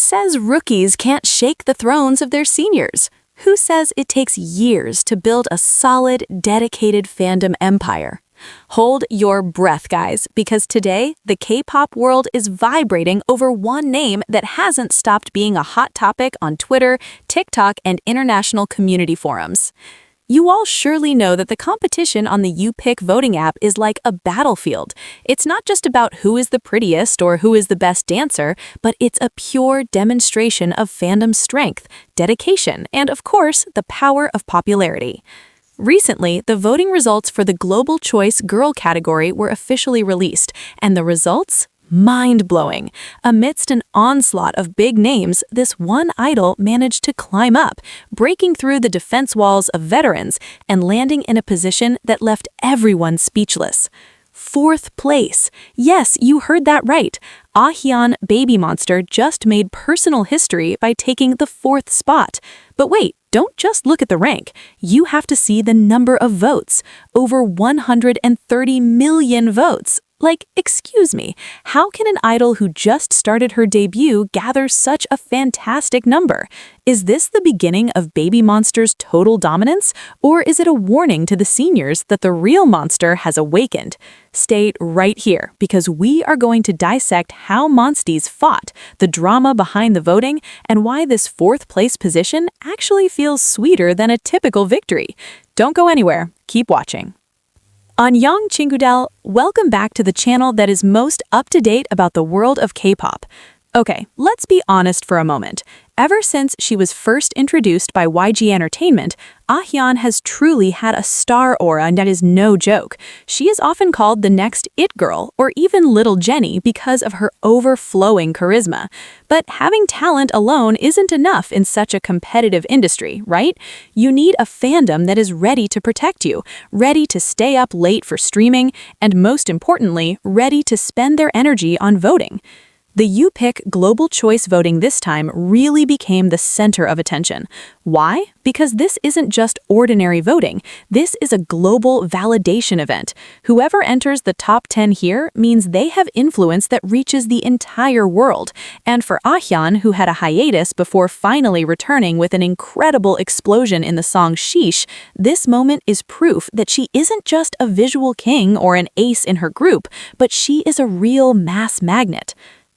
says rookies can't shake the thrones of their seniors? Who says it takes years to build a solid, dedicated fandom empire? Hold your breath, guys, because today, the K-pop world is vibrating over one name that hasn't stopped being a hot topic on Twitter, TikTok, and international community forums. You all surely know that the competition on the UPICK voting app is like a battlefield. It's not just about who is the prettiest or who is the best dancer, but it's a pure demonstration of fandom strength, dedication, and of course, the power of popularity. Recently, the voting results for the Global Choice Girl category were officially released, and the results? Mind-blowing. Amidst an onslaught of big names, this one idol managed to climb up, breaking through the defense walls of veterans and landing in a position that left everyone speechless. 4th place. Yes, you heard that right. Ahyeon BABYMONSTER just made personal history by taking the 4th spot. But wait, don't just look at the rank. You have to see the number of votes. Over 130 million votes. Like, excuse me, how can an idol who just started her debut gather such a fantastic number? Is this the beginning of BABYMONSTER's total dominance, or is it a warning to the seniors that the real monster has awakened? Stay right here, because we are going to dissect how Monsties fought, the drama behind the voting, and why this 4th place position actually feels sweeter than a typical victory. Don't go anywhere. Keep watching. Ahyeon Chingudel, welcome back to the channel that is most up-to-date about the world of K-pop. Okay, let's be honest for a moment. Ever since she was first introduced by YG Entertainment, Ahyeon has truly had a star aura that is no joke. She is often called the next It Girl or even Little Jenny because of her overflowing charisma. But having talent alone isn't enough in such a competitive industry, right? You need a fandom that is ready to protect you, ready to stay up late for streaming, and most importantly, ready to spend their energy on voting. The UPICK Global Choice voting this time really became the center of attention. Why? Because this isn't just ordinary voting. This is a global validation event. Whoever enters the top 10 here means they have influence that reaches the entire world. And for Ahyeon, who had a hiatus before finally returning with an incredible explosion in the song Sheesh, this moment is proof that she isn't just a visual king or an ace in her group, but she is a real mass magnet.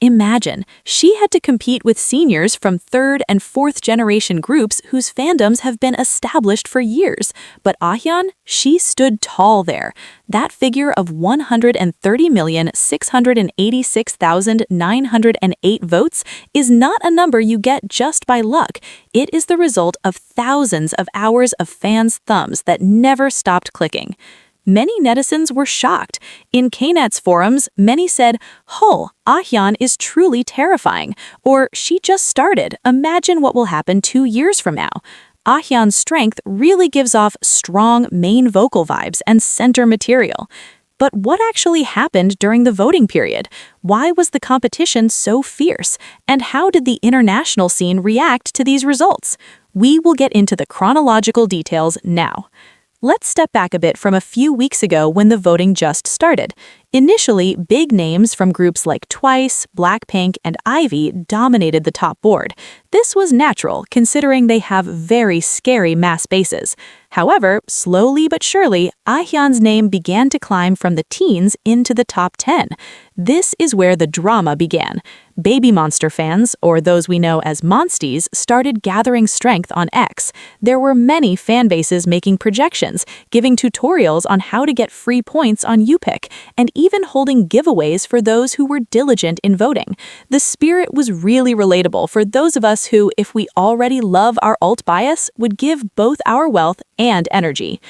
Imagine, she had to compete with seniors from 3rd and 4th generation groups whose fandoms have been established for years. But Ahyeon, she stood tall there. That figure of 130,686,908 votes is not a number you get just by luck. It is the result of thousands of hours of fans' thumbs that never stopped clicking. Many netizens were shocked. In Knet's forums, many said, "Oh, Ahyeon is truly terrifying," or "She just started. Imagine what will happen 2 years from now." Ahyeon's strength really gives off strong main vocal vibes and center material. But what actually happened during the voting period? Why was the competition so fierce? And how did the international scene react to these results? We will get into the chronological details now. Let's step back a bit from a few weeks ago when the voting just started. Initially, big names from groups like Twice, Blackpink, and IVE dominated the top board. This was natural, considering they have very scary mass bases. However, slowly but surely, Ahyeon's name began to climb from the teens into the top 10. This is where the drama began. BABYMONSTER fans, or those we know as Monsties, started gathering strength on X. There were many fan bases making projections, giving tutorials on how to get free points on UPICK, and even holding giveaways for those who were diligent in voting. The spirit was really relatable for those of us who, if we already love our alt bias, would give both our wealth and energy.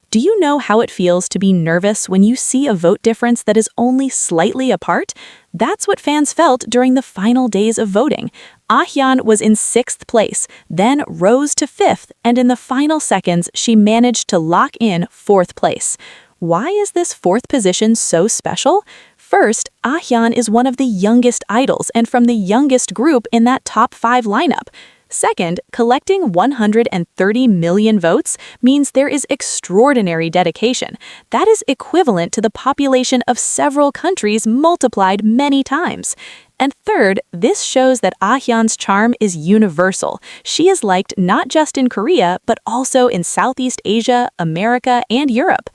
Do you know how it feels to be nervous when you see a vote difference that is only slightly apart? That's what fans felt during the final days of voting. Ahyeon was in 6th place, then rose to 5th, and in the final seconds, she managed to lock in 4th place. Why is this 4th position so special? First, Ahyeon is one of the youngest idols and from the youngest group in that top 5 lineup. Second, collecting 130 million votes means there is extraordinary dedication. That is equivalent to the population of several countries multiplied many times. And third, this shows that Ahyeon's charm is universal. She is liked not just in Korea, but also in Southeast Asia, America, and Europe.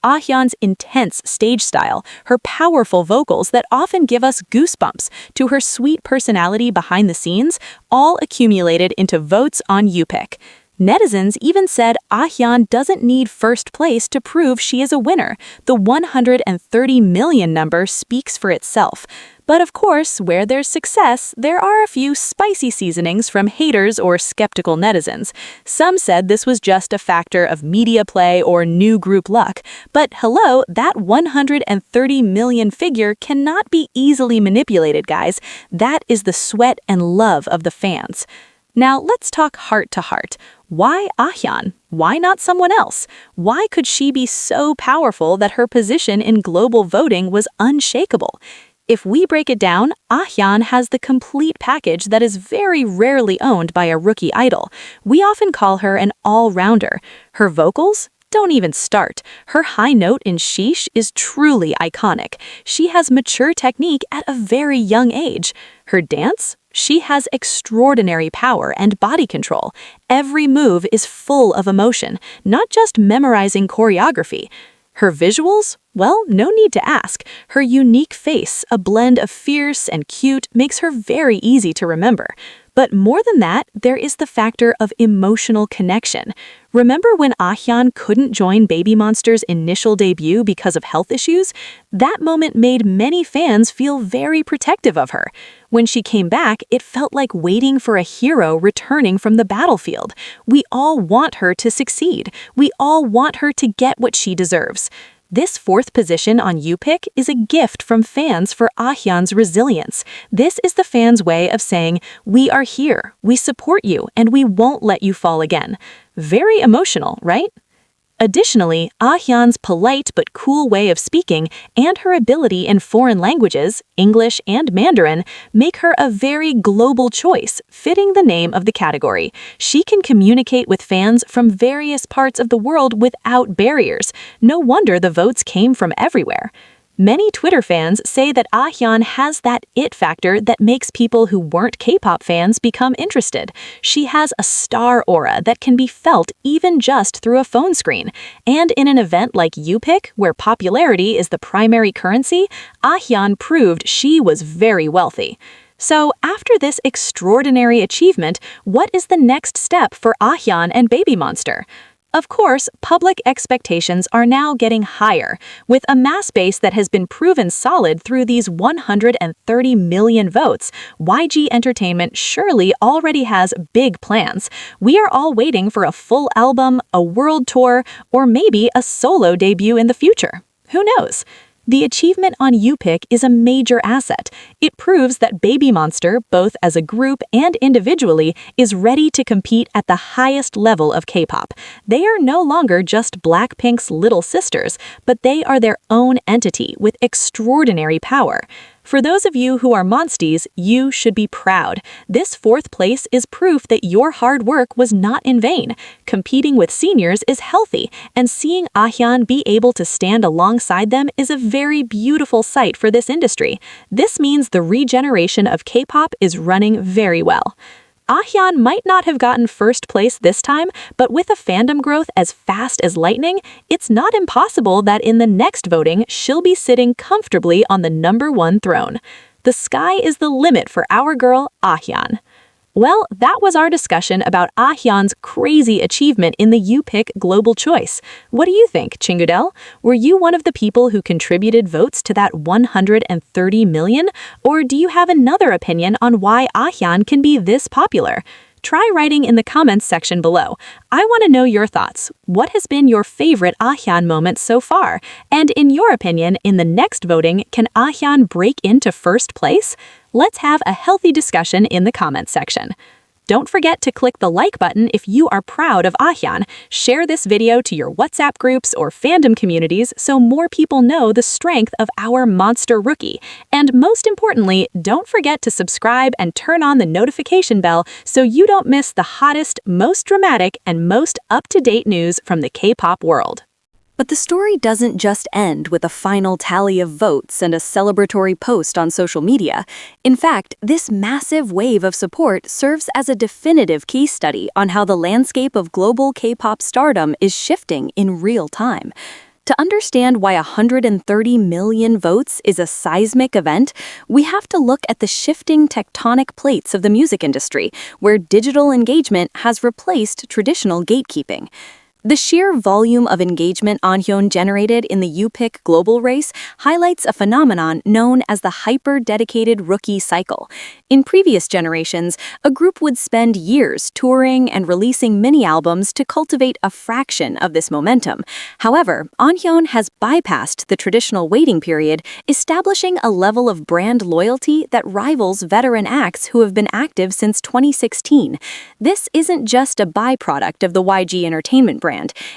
Ahyeon's intense stage style, her powerful vocals that often give us goosebumps, to her sweet personality behind the scenes, all accumulated into votes on UPICK. Netizens even said Ahyeon doesn't need first place to prove she is a winner. The 130 million number speaks for itself. But of course, where there's success, there are a few spicy seasonings from haters or skeptical netizens. Some said this was just a factor of media play or new group luck. But hello, that 130 million figure cannot be easily manipulated, guys. That is the sweat and love of the fans. Now let's talk heart to heart. Why Ahyeon? Why not someone else? Why could she be so powerful that her position in global voting was unshakable? If we break it down, Ahyeon has the complete package that is very rarely owned by a rookie idol. We often call her an all-rounder. Her vocals? Don't even start. Her high note in Sheesh is truly iconic. She has mature technique at a very young age. Her dance? She has extraordinary power and body control. Every move is full of emotion, not just memorizing choreography. Her visuals? Well, no need to ask. Her unique face, a blend of fierce and cute, makes her very easy to remember. But more than that, there is the factor of emotional connection. Remember when Ahyeon couldn't join BABYMONSTER's initial debut because of health issues? That moment made many fans feel very protective of her. When she came back, it felt like waiting for a hero returning from the battlefield. We all want her to succeed. We all want her to get what she deserves. This fourth position on UPICK is a gift from fans for Ahyeon's resilience. This is the fans' way of saying, we are here, we support you, and we won't let you fall again. Very emotional, right? Additionally, Ahyeon's polite but cool way of speaking and her ability in foreign languages, English and Mandarin, make her a very global choice, fitting the name of the category. She can communicate with fans from various parts of the world without barriers. No wonder the votes came from everywhere. Many Twitter fans say that Ahyeon has that it factor that makes people who weren't K-pop fans become interested. She has a star aura that can be felt even just through a phone screen. And in an event like UPICK, where popularity is the primary currency, Ahyeon proved she was very wealthy. So, after this extraordinary achievement, what is the next step for Ahyeon and BABYMONSTER? Of course, public expectations are now getting higher. With a mass base that has been proven solid through these 130 million votes, YG Entertainment surely already has big plans. We are all waiting for a full album, a world tour, or maybe a solo debut in the future. Who knows? The achievement on UPICK is a major asset. It proves that BABYMONSTER, both as a group and individually, is ready to compete at the highest level of K-pop. They are no longer just Blackpink's little sisters, but they are their own entity with extraordinary power. For those of you who are monsties, you should be proud. This fourth place is proof that your hard work was not in vain. Competing with seniors is healthy, and seeing Ahyeon be able to stand alongside them is a very beautiful sight for this industry. This means the regeneration of K-pop is running very well. Ahyeon might not have gotten first place this time, but with a fandom growth as fast as lightning, it's not impossible that in the next voting, she'll be sitting comfortably on the #1 throne. The sky is the limit for our girl, Ahyeon. Well, that was our discussion about Ahyeon's crazy achievement in the UPICK Global Choice. What do you think, Chingudel? Were you one of the people who contributed votes to that 130 million? Or do you have another opinion on why Ahyeon can be this popular? Try writing in the comments section below. I want to know your thoughts. What has been your favorite Ahyeon moment so far? And in your opinion, in the next voting, can Ahyeon break into first place? Let's have a healthy discussion in the comments section. Don't forget to click the like button if you are proud of Ahyeon. Share this video to your WhatsApp groups or fandom communities so more people know the strength of our monster rookie. And most importantly, don't forget to subscribe and turn on the notification bell so you don't miss the hottest, most dramatic, and most up-to-date news from the K-pop world. But the story doesn't just end with a final tally of votes and a celebratory post on social media. In fact, this massive wave of support serves as a definitive case study on how the landscape of global K-pop stardom is shifting in real time. To understand why 130 million votes is a seismic event, we have to look at the shifting tectonic plates of the music industry, where digital engagement has replaced traditional gatekeeping. The sheer volume of engagement Ahyeon generated in the UPICK global race highlights a phenomenon known as the hyper-dedicated rookie cycle. In previous generations, a group would spend years touring and releasing mini-albums to cultivate a fraction of this momentum. However, Ahyeon has bypassed the traditional waiting period, establishing a level of brand loyalty that rivals veteran acts who have been active since 2016. This isn't just a byproduct of the YG Entertainment brand.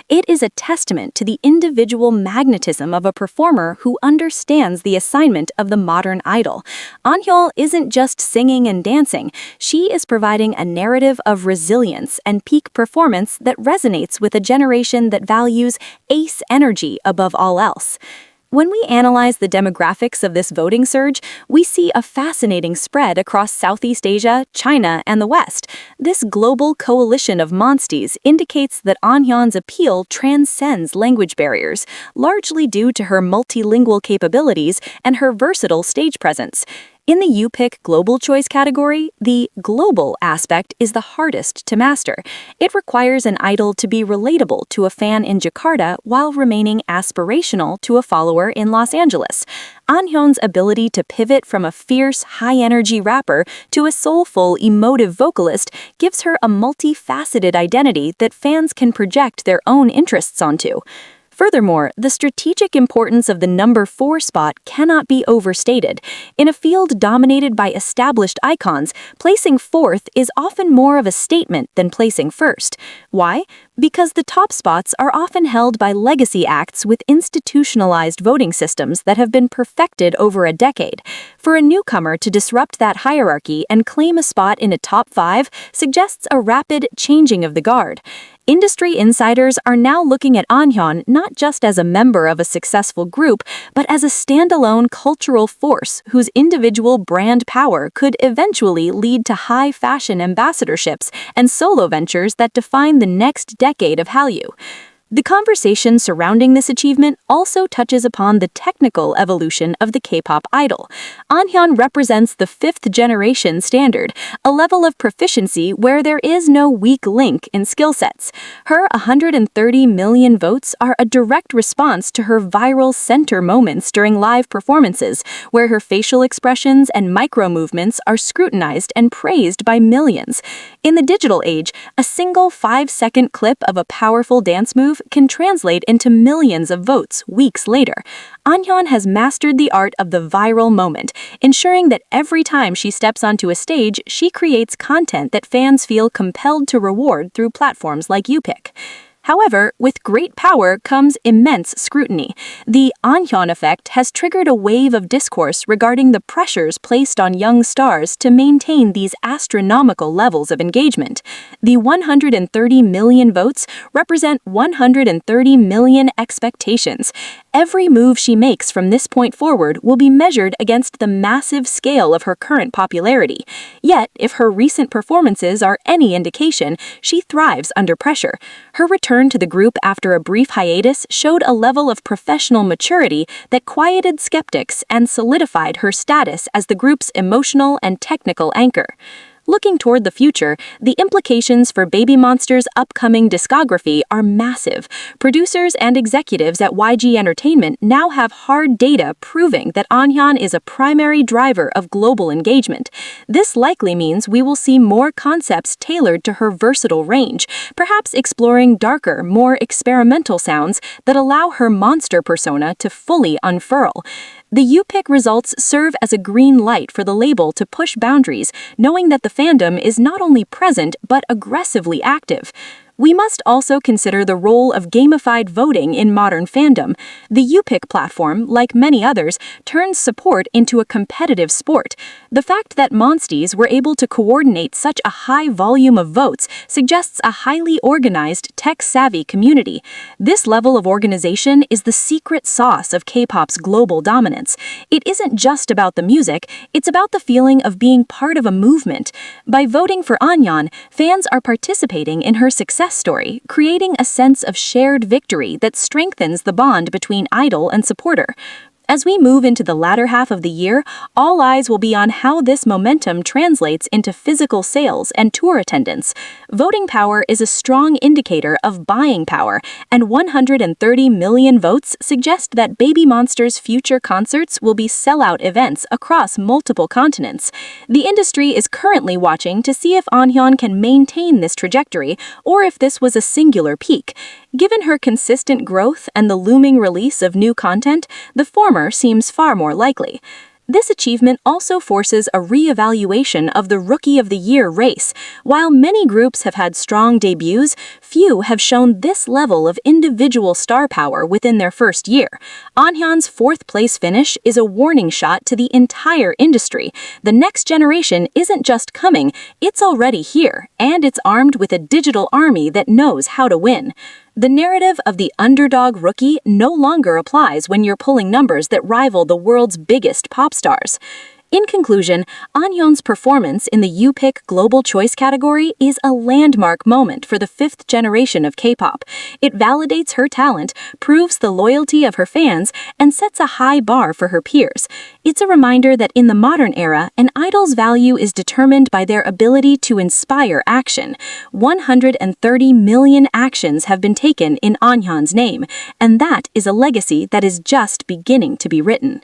It is a testament to the individual magnetism of a performer who understands the assignment of the modern idol. Ahyeon isn't just singing and dancing, she is providing a narrative of resilience and peak performance that resonates with a generation that values ace energy above all else. When we analyze the demographics of this voting surge, we see a fascinating spread across Southeast Asia, China, and the West. This global coalition of monsties indicates that Ahyeon's appeal transcends language barriers, largely due to her multilingual capabilities and her versatile stage presence. In the UPICK Global Choice category, the global aspect is the hardest to master. It requires an idol to be relatable to a fan in Jakarta while remaining aspirational to a follower in Los Angeles. Ahyeon's ability to pivot from a fierce, high-energy rapper to a soulful, emotive vocalist gives her a multifaceted identity that fans can project their own interests onto. Furthermore, the strategic importance of the number 4 spot cannot be overstated. In a field dominated by established icons, placing 4th is often more of a statement than placing 1st. Why? Because the top spots are often held by legacy acts with institutionalized voting systems that have been perfected over a decade. For a newcomer to disrupt that hierarchy and claim a spot in a top 5 suggests a rapid changing of the guard. Industry insiders are now looking at Ahyeon not just as a member of a successful group, but as a standalone cultural force whose individual brand power could eventually lead to high fashion ambassadorships and solo ventures that define the next decade of Hallyu. The conversation surrounding this achievement also touches upon the technical evolution of the K-pop idol. Ahyeon represents the 5th-generation standard, a level of proficiency where there is no weak link in skill sets. Her 130 million votes are a direct response to her viral center moments during live performances, where her facial expressions and micro-movements are scrutinized and praised by millions. In the digital age, a single 5-second clip of a powerful dance move can translate into millions of votes weeks later. Ahyeon has mastered the art of the viral moment, ensuring that every time she steps onto a stage, she creates content that fans feel compelled to reward through platforms like UPICK. However, with great power comes immense scrutiny. The Ahyeon effect has triggered a wave of discourse regarding the pressures placed on young stars to maintain these astronomical levels of engagement. The 130 million votes represent 130 million expectations. Every move she makes from this point forward will be measured against the massive scale of her current popularity. Yet, if her recent performances are any indication, she thrives under pressure. Her return to the group after a brief hiatus showed a level of professional maturity that quieted skeptics and solidified her status as the group's emotional and technical anchor. Looking toward the future, the implications for BABYMONSTER's upcoming discography are massive. Producers and executives at YG Entertainment now have hard data proving that Ahyeon is a primary driver of global engagement. This likely means we will see more concepts tailored to her versatile range, perhaps exploring darker, more experimental sounds that allow her monster persona to fully unfurl. The UPICK results serve as a green light for the label to push boundaries, knowing that the fandom is not only present but aggressively active. We must also consider the role of gamified voting in modern fandom. The UPICK platform, like many others, turns support into a competitive sport. The fact that Monsties were able to coordinate such a high volume of votes suggests a highly organized, tech-savvy community. This level of organization is the secret sauce of K-pop's global dominance. It isn't just about the music, it's about the feeling of being part of a movement. By voting for Ahyeon, fans are participating in her success story, creating a sense of shared victory that strengthens the bond between idol and supporter. As we move into the latter half of the year, all eyes will be on how this momentum translates into physical sales and tour attendance. Voting power is a strong indicator of buying power, and 130 million votes suggest that BABYMONSTER's future concerts will be sellout events across multiple continents. The industry is currently watching to see if Ahyeon can maintain this trajectory or if this was a singular peak. Given her consistent growth and the looming release of new content, the former seems far more likely. This achievement also forces a re-evaluation of the Rookie of the Year race. While many groups have had strong debuts, few have shown this level of individual star power within their first year. Ahyeon's fourth-place finish is a warning shot to the entire industry. The next generation isn't just coming, it's already here, and it's armed with a digital army that knows how to win. The narrative of the underdog rookie no longer applies when you're pulling numbers that rival the world's biggest pop stars. In conclusion, Ahyeon's performance in the UPICK Global Choice category is a landmark moment for the fifth generation of K-pop. It validates her talent, proves the loyalty of her fans, and sets a high bar for her peers. It's a reminder that in the modern era, an idol's value is determined by their ability to inspire action. 130 million actions have been taken in Ahyeon's name, and that is a legacy that is just beginning to be written.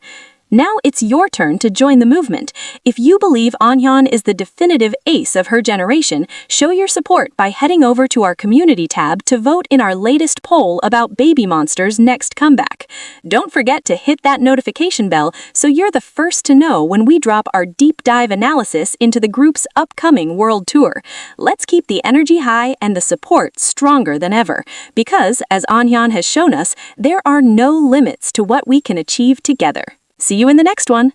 Now it's your turn to join the movement. If you believe Ahyeon is the definitive ace of her generation, show your support by heading over to our community tab to vote in our latest poll about BABYMONSTER's next comeback. Don't forget to hit that notification bell so you're the first to know when we drop our deep dive analysis into the group's upcoming world tour. Let's keep the energy high and the support stronger than ever, because, as Ahyeon has shown us, there are no limits to what we can achieve together. See you in the next one!